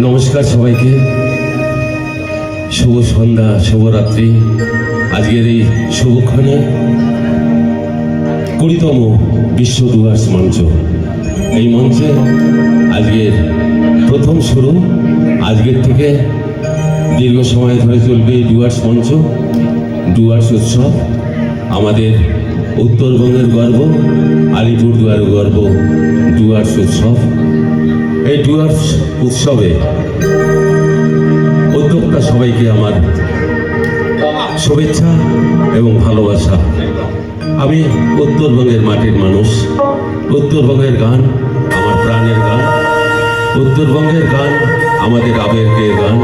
নমস্কার সবাইকে, শুভ সন্ধ্যা, শুভরাত্রি। আজকের এই শুভক্ষণে 20তম বিশ্ব ডুয়ার্স মঞ্চ, এই মঞ্চে আজকের প্রথম শুরু। আজকের থেকে দীর্ঘ সময় ধরে চলবে এই ডুয়ার্স মঞ্চ, ডুয়ার্স উৎসব। আমাদের উত্তরবঙ্গের গর্ব, আলিপুরদুয়ারের গর্ব ডুয়ার্স উৎসব। এই ডুয়ার্স উৎসবে উদ্যোক্তা সবাইকে আমার শুভেচ্ছা এবং ভালোবাসা। আমি উত্তরবঙ্গের মাটির মানুষ, উত্তরবঙ্গের গান আমার প্রাণের গান, উত্তরবঙ্গের গান আমাদের আবেগের গান।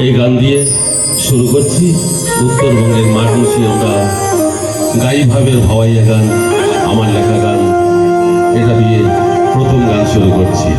এই গান দিয়ে শুরু করছি। উত্তরবঙ্গের মানুষই আমরা, গাই ভাবের ভাওয়াইয়া গান আমার লেখা গান, এটা দিয়ে প্রথম গান শুরু করছি।